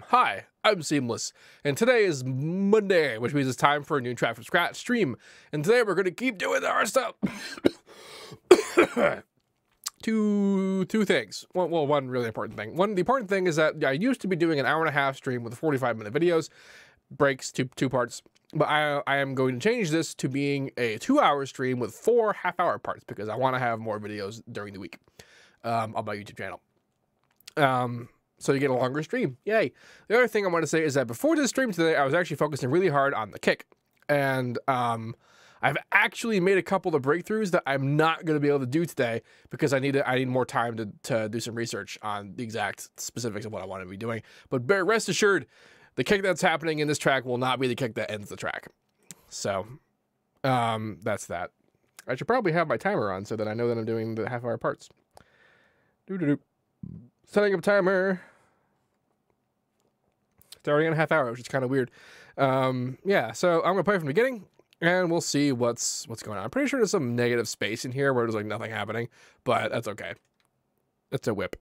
Hi, I'm Seamless, and today is Monday, which means it's time for a new Track from Scratch stream. And today we're going to keep doing the Hardstyle. Two things. One really important thing. The important thing is that I used to be doing an hour-and-a-half stream with 45-minute videos, breaks, two parts. But I am going to change this to being a 2-hour stream with 4 half-hour parts because I want to have more videos during the week on my YouTube channel. So you get a longer stream. Yay. The other thing I want to say is that before this stream today, I was actually focusing really hard on the kick. And I've actually made a couple of breakthroughs that I'm not going to be able to do today because I need more time to do some research on the exact specifics of what I want to be doing. But rest assured, the kick that's happening in this track will not be the kick that ends the track. So that's that. I should probably have my timer on so that I know that I'm doing the half-hour parts. Setting up timer. It's already in a half hour, which is kind of weird. Yeah, so I'm gonna play from the beginning, and we'll see what's going on. I'm pretty sure there's some negative space in here where there's like nothing happening, but that's okay. It's a whip.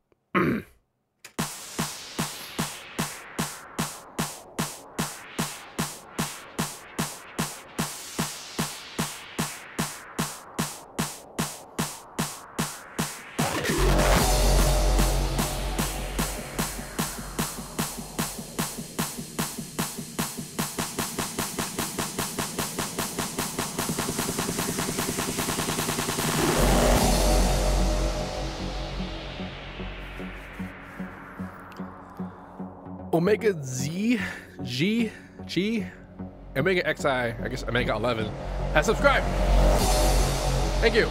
Omega Z, G, Omega XI, I guess Omega 11, has subscribed. Thank you.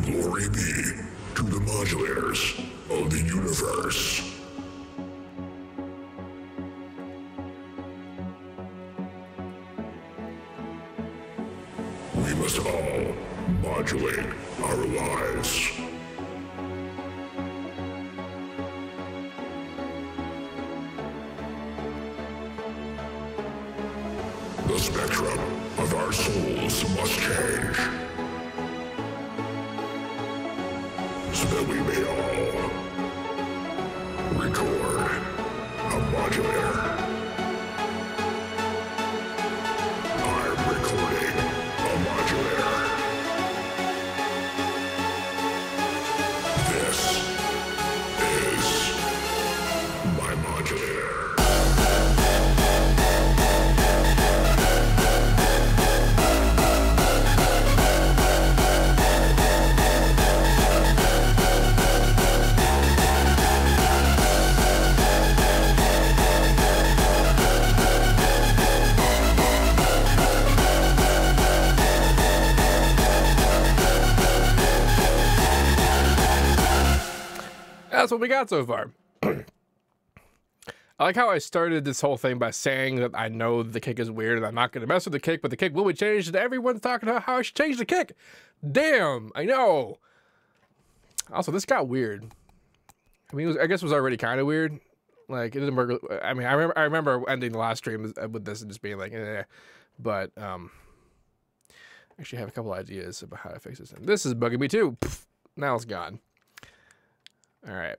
Glory be to the modulators of the universe. We must all modulate our lives. The spectrum of our souls must change, so that we may all record a modulator. I'm recording a modulator. This is my modulator. That's what we got so far. I like how I started this whole thing by saying that I know the kick is weird and I'm not going to mess with the kick, but the kick will be changed and everyone's talking about how I should change the kick. Damn, I know. Also, this got weird. I mean, I guess it was already kind of weird. Like, it didn't work. I mean, I remember ending the last stream with this and just being like, eh. But, actually have a couple ideas about how to fix this. And this is bugging me too. Pfft, now it's gone. All right.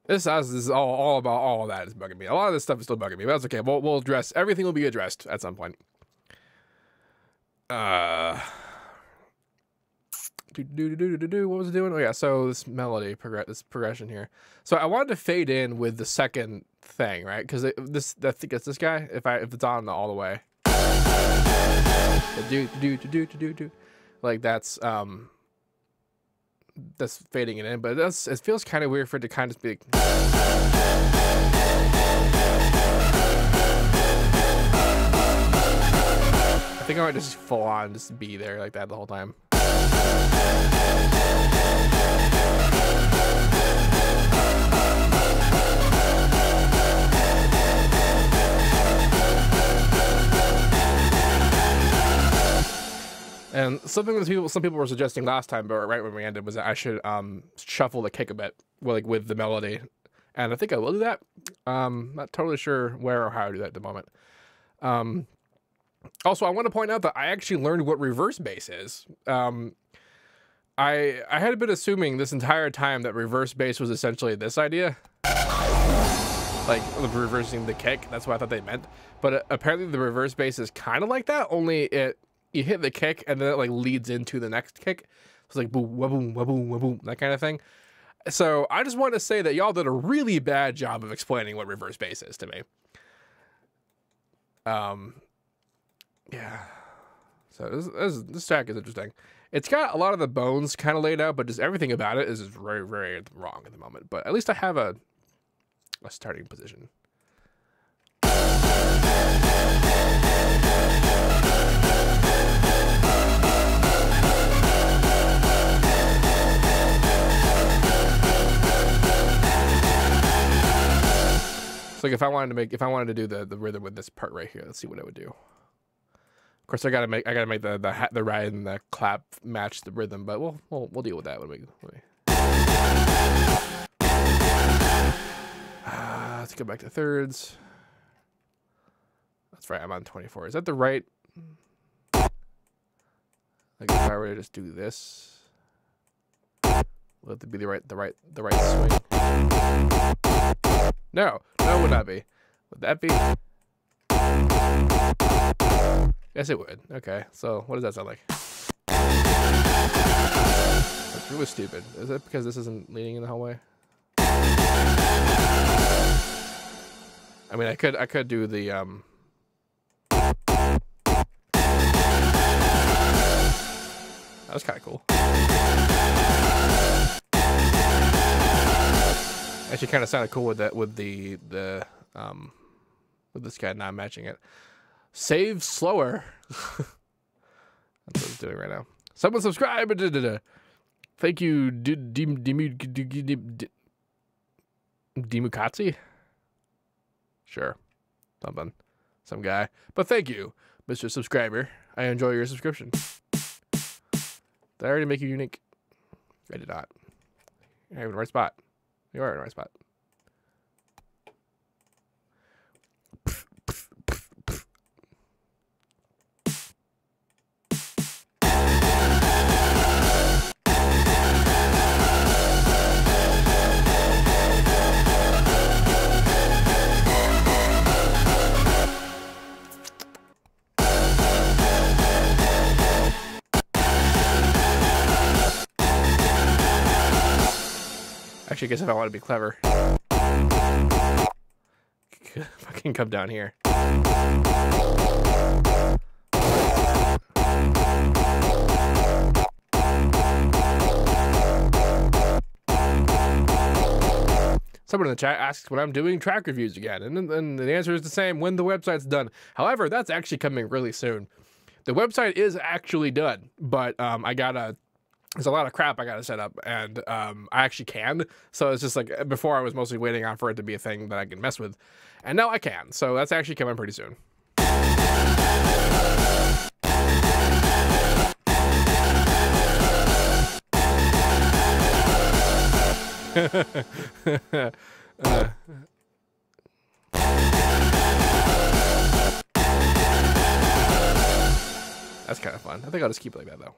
This is all about all of that is bugging me. A lot of this stuff is still bugging me, but that's okay. We'll address everything. Will be addressed at some point. What was it doing? Oh yeah, so this melody this progression here. So I wanted to fade in with the second thing, right? Because I think it's this guy. If it's on all the way, like that's fading it in, but it feels kind of weird for it to kind of be. I think I might just full on just be there like that the whole time. And something that some people were suggesting last time, but right when we ended, was that I should shuffle the kick a bit, with the melody, and I think I will do that. Not totally sure where or how to do that at the moment. Also, I want to point out that I actually learned what reverse bass is. I had been assuming this entire time that reverse bass was essentially this idea, like reversing the kick. That's what I thought they meant. But apparently the reverse bass is kind of like that, only you hit the kick and then it like leads into the next kick. So it's like boom, wa-boom, wa-boom, wa-boom, that kind of thing. So I just want to say that y'all did a really bad job of explaining what reverse bass is to me. Yeah. So this track is interesting. It's got a lot of the bones kind of laid out, but just everything about it is just very, very wrong at the moment. But at least I have a starting position. So like if I wanted to do the rhythm with this part right here, let's see what I would do. Of course, I gotta make the ride and the clap match the rhythm, but we'll deal with that when we let's go back to thirds. That's right, I'm on 24. Is that the right? Like if I were to just do this, will it be the right swing? No, it would not be. Would that be? Yes, it would. Okay, so what does that sound like? That's really stupid. Is it because this isn't leading in the hallway? I mean, I could do the that was kind of cool. Actually, kind of sounded cool with that, with this guy not matching it. Save slower. That's what it's doing right now. Someone subscribe. Thank you, Dimukatsi. Sure, something, some guy. But thank you, Mr. Subscriber. I enjoy your subscription. Did I already make you unique? I did not. You're in the right spot. You are in the right spot. Actually, I guess if I want to be clever, fucking come down here. Someone in the chat asks when I'm doing track reviews again, and the answer is the same: when the website's done. However, that's actually coming really soon. The website is actually done, but there's a lot of crap I gotta set up, and I actually can. So it's just like, before I was mostly waiting on for it to be a thing that I can mess with, and now I can. So that's actually coming pretty soon. That's kind of fun. I think I'll just keep it like that, though.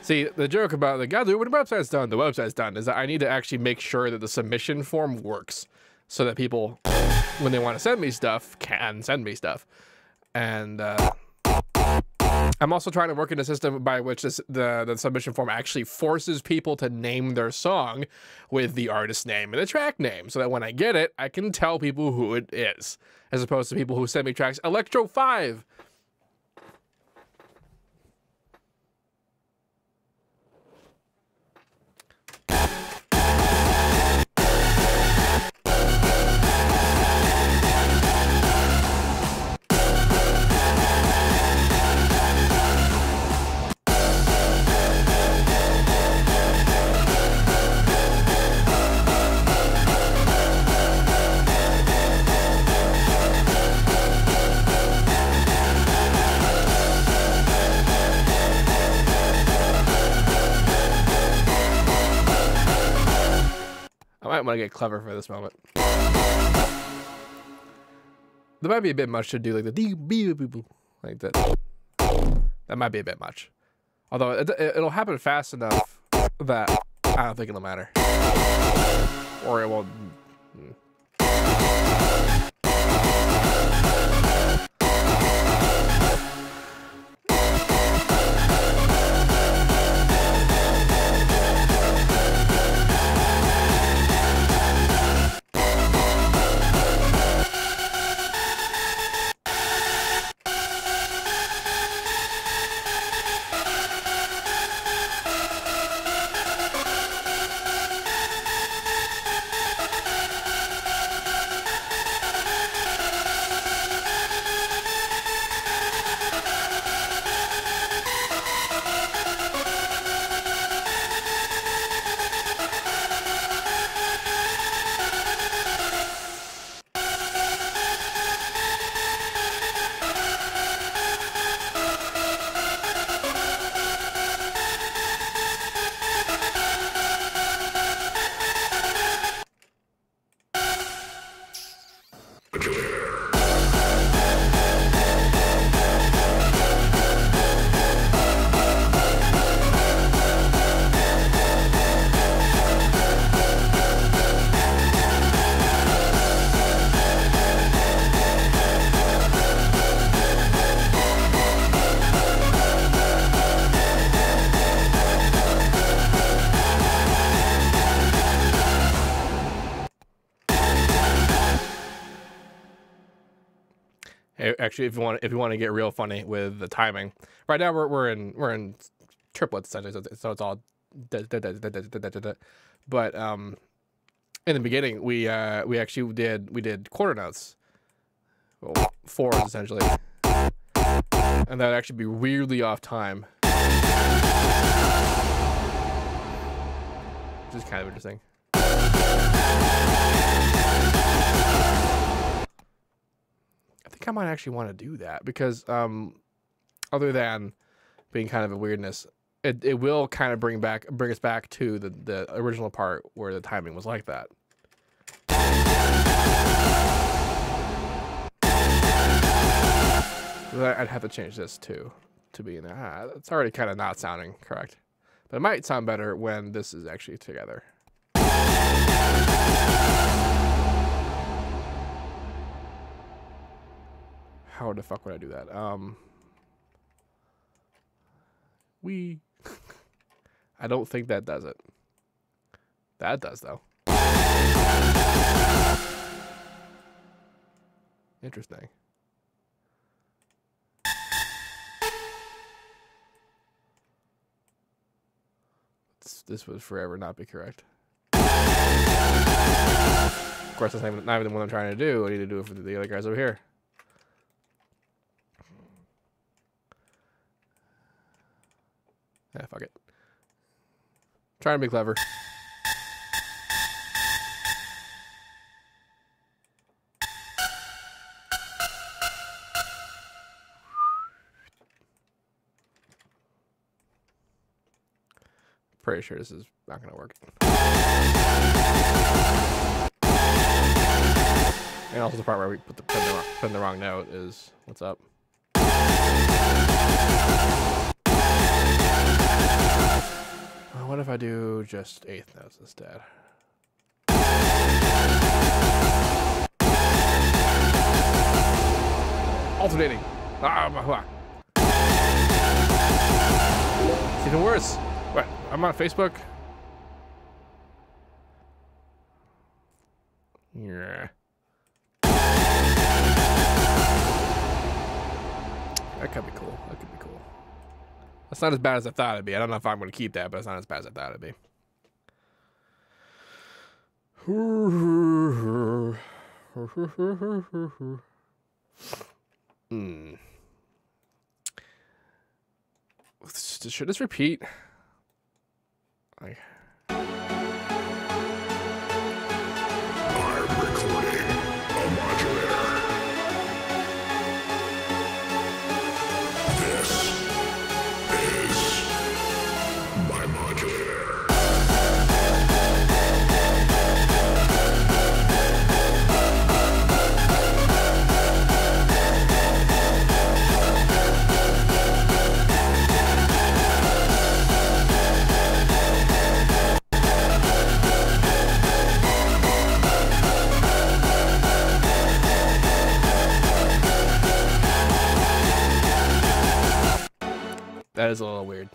See, the joke about the God, when the website's done, is that I need to actually make sure that the submission form works so that people, when they want to send me stuff, can send me stuff. And I'm also trying to work in a system by which the submission form actually forces people to name their song with the artist name and the track name, so that when I get it, I can tell people who it is, as opposed to people who send me tracks Electro 5. I might want to get clever for this moment. That might be a bit much to do like the dee-bee-boo-boo, like that. That might be a bit much. Although it'll happen fast enough that I don't think it'll matter. Or it won't. Actually, if you want to get real funny with the timing, right now we're in triplets essentially, so it's all but in the beginning we actually did quarter notes, well, fours essentially, and that would actually be weirdly off time, which is kind of interesting. I think I might actually want to do that because other than being kind of a weirdness, it will kind of bring us back to the original part where the timing was like that. I'd have to change this too to be in there. It's already kind of not sounding correct, but it might sound better when this is actually together. How the fuck would I do that? I don't think that does it. That does though. Interesting. This would forever not be correct. Of course, that's not even the one I'm trying to do. I need to do it for the other guys over here. Yeah, fuck it. Trying to be clever. Pretty sure this is not gonna work. And also the part where we put the wrong note is what's up. What if I do just eighth notes instead? Alternating. It's even worse. What? I'm on Facebook. Yeah. That could be cool. That could be cool. That's not as bad as I thought it'd be. I don't know if I'm going to keep that, but it's not as bad as I thought it'd be. Should this repeat? Like... I'm recording a modulator. This is my modulator. That is a little weird.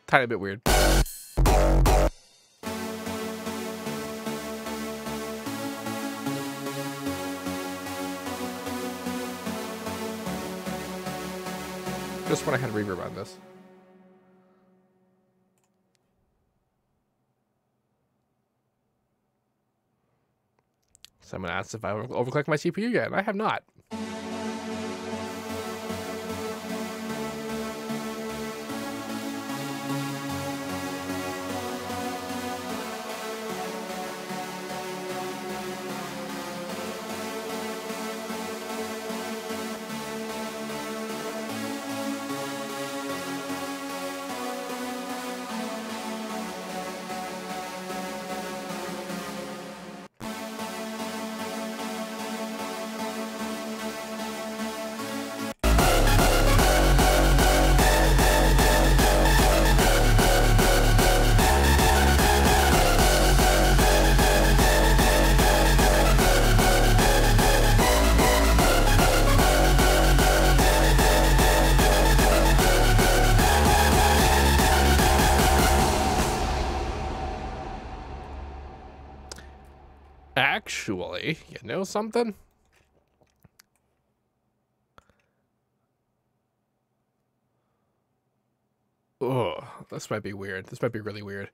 Tiny bit weird. Just when I had reverb on this. Someone asked if I overclocked my CPU yet, and I have not. Actually, you know something? Oh, this might be weird. This might be really weird.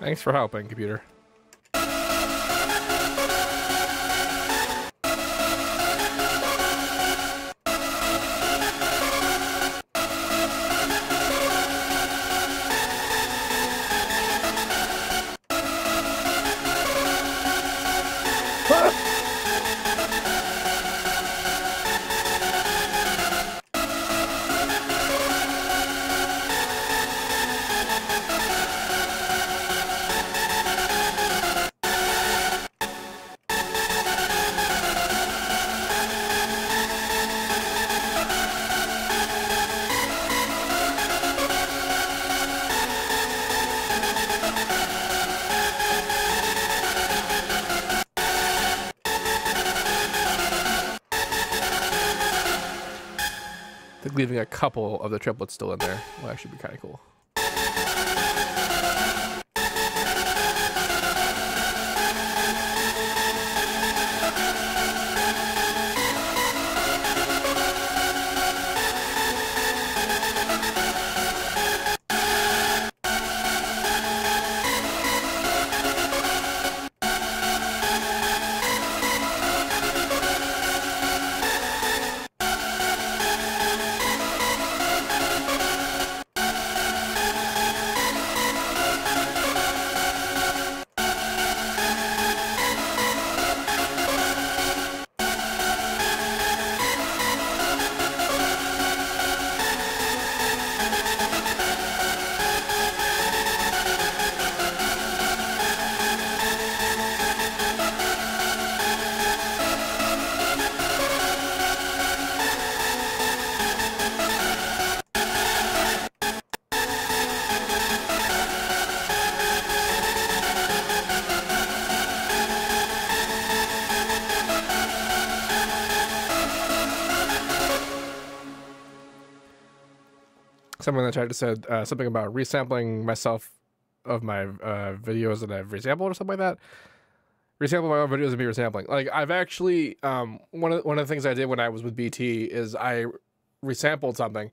Thanks for helping, computer. think leaving a couple of the triplets still in there will actually be kind of cool. Someone in the chat said something about resampling myself of my videos that I've resampled or something like that. Resample my own videos and be resampling. Like, I've actually one of the things I did when I was with BT is I resampled something.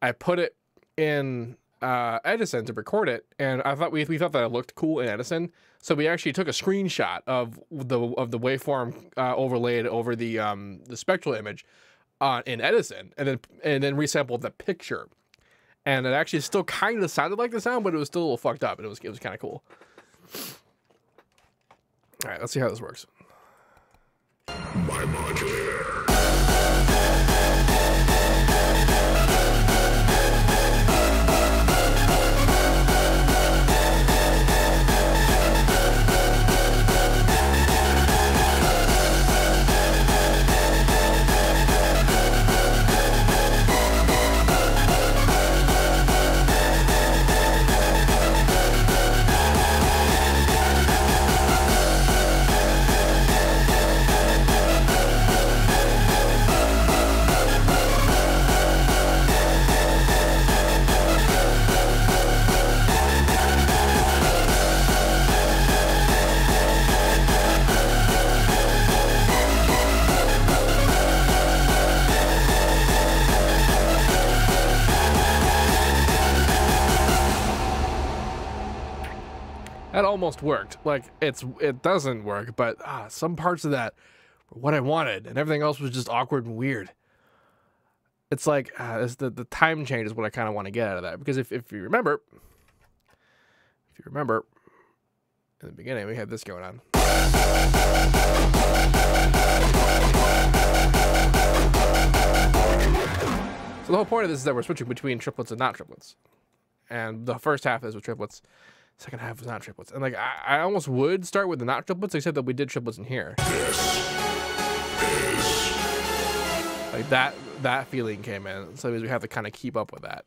I put it in Edison to record it, and I thought we thought that it looked cool in Edison, so we actually took a screenshot of the waveform overlaid over the spectral image in Edison, and then resampled the picture. And it actually still kind of sounded like the sound, but it was still a little fucked up, and it was kind of cool. All right, let's see how this works. My modulator. That almost worked. Like, it doesn't work, but some parts of that were what I wanted, and everything else was just awkward and weird. It's like it's the time change is what I kind of want to get out of that, because if you remember, in the beginning we had this going on. So the whole point of this is that we're switching between triplets and not triplets, and the first half is with triplets. Second half is not triplets. And like I almost would start with the not triplets, except that we did triplets in here. Like that feeling came in. So we have to kind of keep up with that.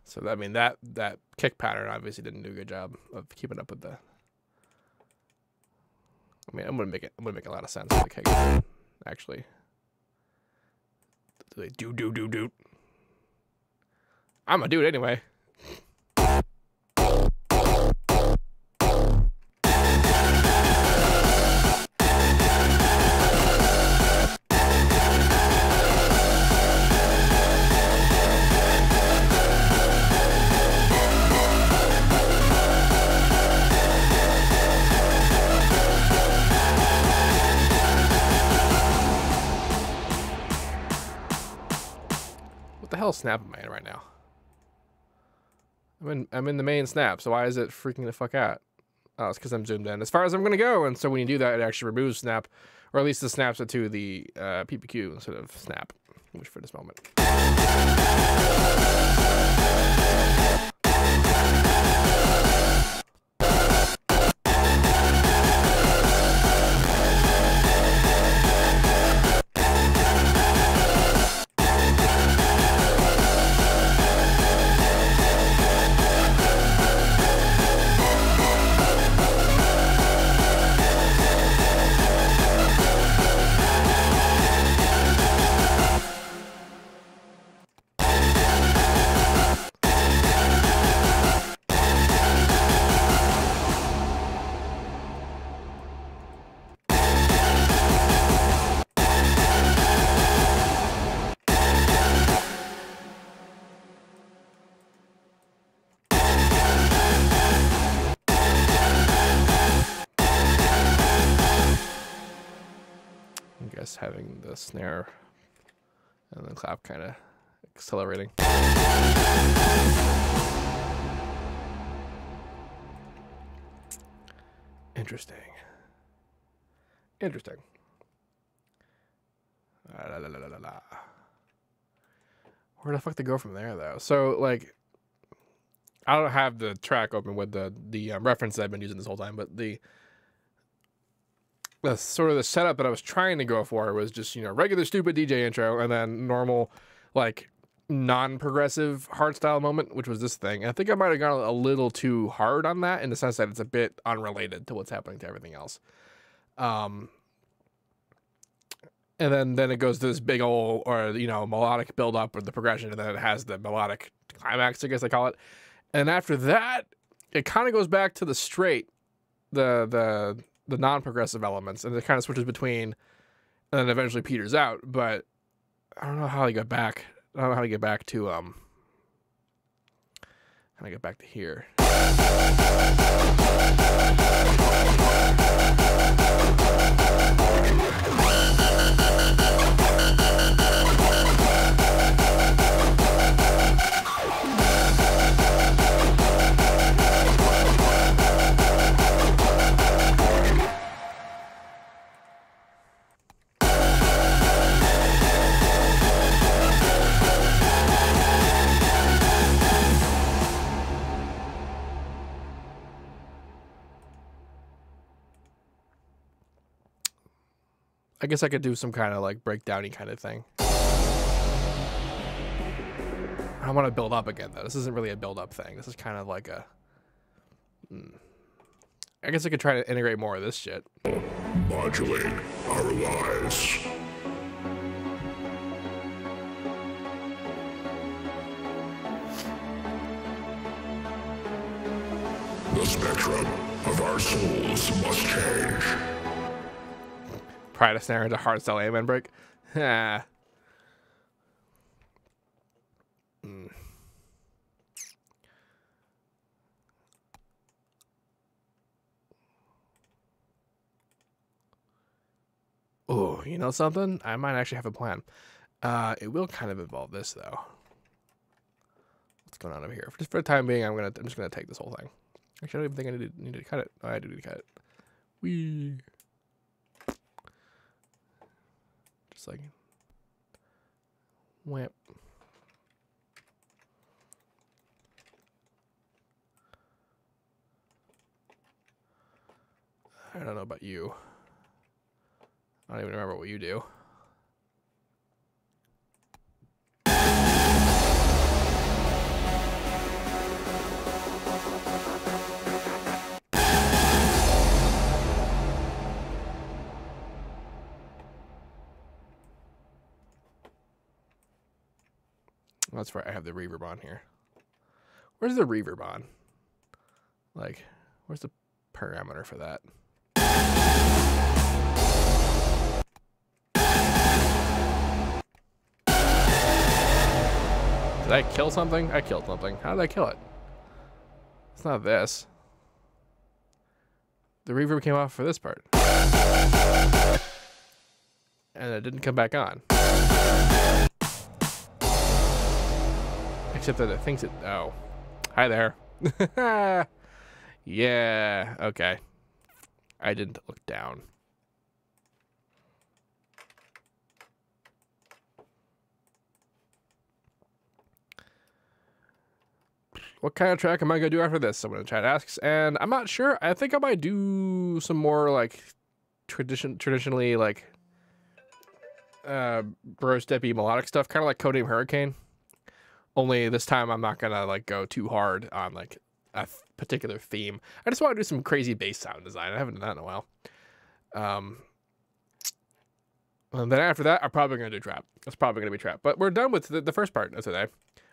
So I mean that kick pattern obviously didn't do a good job of keeping up with the. I mean, I'm gonna make a lot of sense with the kick pattern, actually. Do. I'm gonna do it anyway. What the hell snap am I in right now? I'm in the main snap, so why is it freaking the fuck out? Oh, it's because I'm zoomed in as far as I'm gonna go, and so when you do that, it actually removes snap, or at least it snaps it to the PPQ instead of snap, which for this moment. I guess having the snare and the clap kind of accelerating. Interesting. Interesting. La, la, la, la, la. Where the fuck to go from there, though? So, like, I don't have the track open with the reference that I've been using this whole time, but the sort of the setup that I was trying to go for was just, you know, regular stupid DJ intro and then normal, like, non-progressive hardstyle moment, which was this thing. And I think I might have gone a little too hard on that in the sense that it's a bit unrelated to what's happening to everything else. And then it goes to this big old, or, you know, melodic build-up with the progression, and then it has the melodic climax, I guess they call it. And after that, it kind of goes back to the straight, the non-progressive elements, and it kind of switches between, and then eventually peters out. But I don't know how I get back. I don't know how to get back to how to get back to here. I guess I could do some kind of like breakdowny kind of thing. I want to build up again though. This isn't really a build up thing. This is kind of like a. I guess I could try to integrate more of this shit. Modulate our lives. The spectrum of our souls must change. Try to snare into hardstyle amen break. Ah. Oh, you know something? I might actually have a plan. It will kind of involve this though. What's going on over here? Just for the time being, I'm just gonna take this whole thing. Actually, I don't even think I need to cut it. Oh, I do need to cut it. Wee. Just like wham. I don't know about you. I don't even remember what you do. That's right, I have the reverb on here. Where's the reverb on? Like, where's the parameter for that? Did I kill something? I killed something. How did I kill it? It's not this. The reverb came off for this part. And it didn't come back on. Except that it thinks it... Oh. Hi there. Yeah, okay. I didn't look down. What kind of track am I going to do after this? Someone in chat asks. And I'm not sure. I think I might do some more, like, traditionally, like, bro steppy melodic stuff. Kind of like Codename Hurricane. Only this time I'm not going to, like, go too hard on, like, a particular theme. I just want to do some crazy bass sound design. I haven't done that in a while. And then after that, I'm probably going to do trap. It's probably going to be trap. But we're done with the first part of today,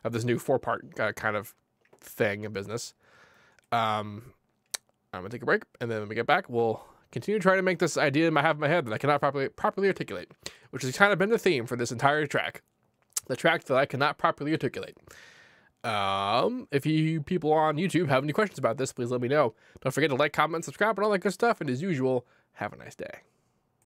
of this new 4-part kind of thing in business. I'm going to take a break, and then when we get back, we'll continue trying to make this idea I have in my head that I cannot properly articulate, which has kind of been the theme for this entire track. The track that I cannot properly articulate. If you people on YouTube have any questions about this, please let me know. Don't forget to like, comment, subscribe, and all that good stuff. And as usual, have a nice day.